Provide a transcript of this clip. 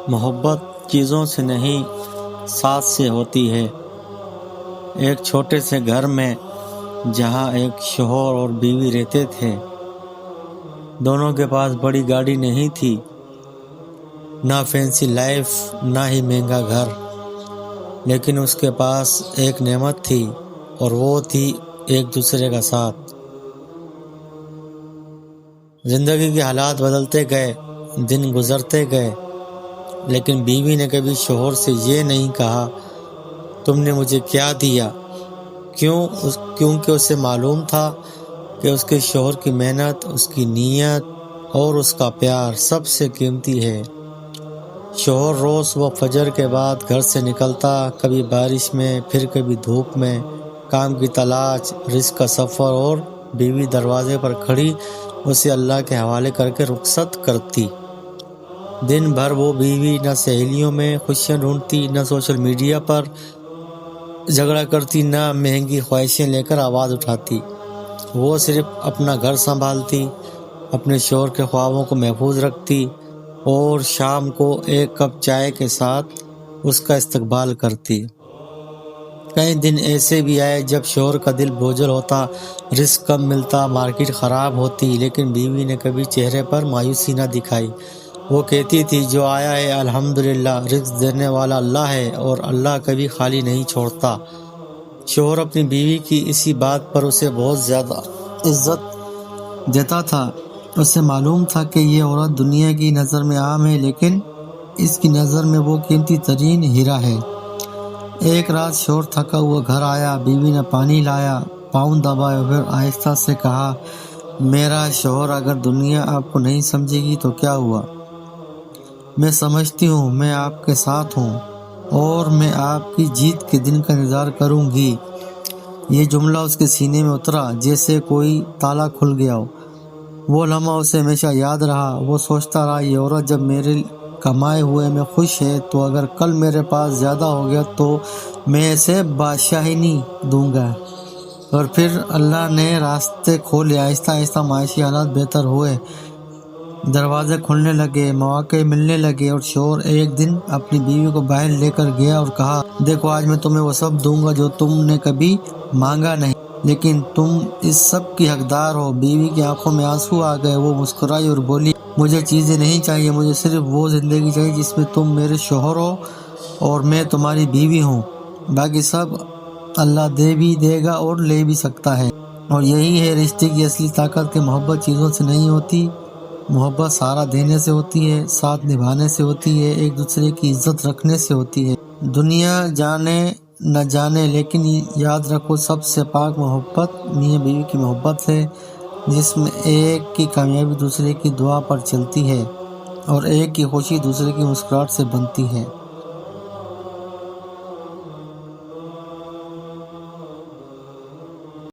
محبت چیزوں سے نہیں ساتھ سے ہوتی ہے۔ ایک چھوٹے سے گھر میں جہاں ایک شوہر اور بیوی رہتے تھے، دونوں کے پاس بڑی گاڑی نہیں تھی، نہ فینسی لائف، نہ ہی مہنگا گھر، لیکن اس کے پاس ایک نعمت تھی اور وہ تھی ایک دوسرے کا ساتھ۔ زندگی کے حالات بدلتے گئے، دن گزرتے گئے، لیکن بیوی نے کبھی شوہر سے یہ نہیں کہا تم نے مجھے کیا دیا، کیونکہ اسے معلوم تھا کہ اس کے شوہر کی محنت، اس کی نیت اور اس کا پیار سب سے قیمتی ہے۔ شوہر روز صبح فجر کے بعد گھر سے نکلتا، کبھی بارش میں، پھر کبھی دھوپ میں، کام کی تلاش، رزق کا سفر، اور بیوی دروازے پر کھڑی اسے اللہ کے حوالے کر کے رخصت کرتی۔ دن بھر وہ بیوی نہ سہیلیوں میں خوشیاں ڈھونڈتی، نہ سوشل میڈیا پر جھگڑا کرتی، نہ مہنگی خواہشیں لے کر آواز اٹھاتی۔ وہ صرف اپنا گھر سنبھالتی، اپنے شوہر کے خوابوں کو محفوظ رکھتی اور شام کو ایک کپ چائے کے ساتھ اس کا استقبال کرتی۔ کئی دن ایسے بھی آئے جب شوہر کا دل بوجھل ہوتا، رزق کم ملتا، مارکیٹ خراب ہوتی، لیکن بیوی نے کبھی چہرے پر مایوسی نہ دکھائی۔ وہ کہتی تھی جو آیا ہے الحمدللہ، رزق دینے والا اللہ ہے اور اللہ کبھی خالی نہیں چھوڑتا۔ شوہر اپنی بیوی کی اسی بات پر اسے بہت زیادہ عزت دیتا تھا۔ اسے معلوم تھا کہ یہ عورت دنیا کی نظر میں عام ہے، لیکن اس کی نظر میں وہ قیمتی ترین ہیرا ہے۔ ایک رات شوہر تھکا ہوا گھر آیا، بیوی نے پانی لایا، پاؤں دبایا، پھر آہستہ سے کہا میرا شوہر اگر دنیا آپ کو نہیں سمجھے گی تو کیا ہوا، میں سمجھتی ہوں، میں آپ کے ساتھ ہوں اور میں آپ کی جیت کے دن کا انتظار کروں گی۔ یہ جملہ اس کے سینے میں اترا جیسے کوئی تالا کھل گیا ہو۔ وہ لمحہ اسے ہمیشہ یاد رہا۔ وہ سوچتا رہا یہ عورت جب میرے کمائے ہوئے میں خوش ہے تو اگر کل میرے پاس زیادہ ہو گیا تو میں اسے بادشاہنی دوں گا۔ اور پھر اللہ نے راستے کھولے، آہستہ آہستہ معاشی حالات بہتر ہوئے، دروازے کھلنے لگے، مواقع ملنے لگے، اور شوہر ایک دن اپنی بیوی کو باہر لے کر گیا اور کہا دیکھو آج میں تمہیں وہ سب دوں گا جو تم نے کبھی مانگا نہیں، لیکن تم اس سب کی حقدار ہو۔ بیوی کی آنکھوں میں آنسو آ گئے، وہ مسکرائی اور بولی مجھے چیزیں نہیں چاہیے، مجھے صرف وہ زندگی چاہیے جس میں تم میرے شوہر ہو اور میں تمہاری بیوی ہوں، باقی سب اللہ دے بھی دے گا اور لے بھی سکتا ہے۔ اور یہی ہے رشتے کی اصلی طاقت کہ محبت چیزوں سے نہیں ہوتی، محبت سہارا دینے سے ہوتی ہے، ساتھ نبھانے سے ہوتی ہے، ایک دوسرے کی عزت رکھنے سے ہوتی ہے۔ دنیا جانے نہ جانے لیکن یاد رکھو سب سے پاک محبت میاں بیوی کی محبت ہے، جس میں ایک کی کامیابی دوسرے کی دعا پر چلتی ہے اور ایک کی خوشی دوسرے کی مسکراہٹ سے بنتی ہے۔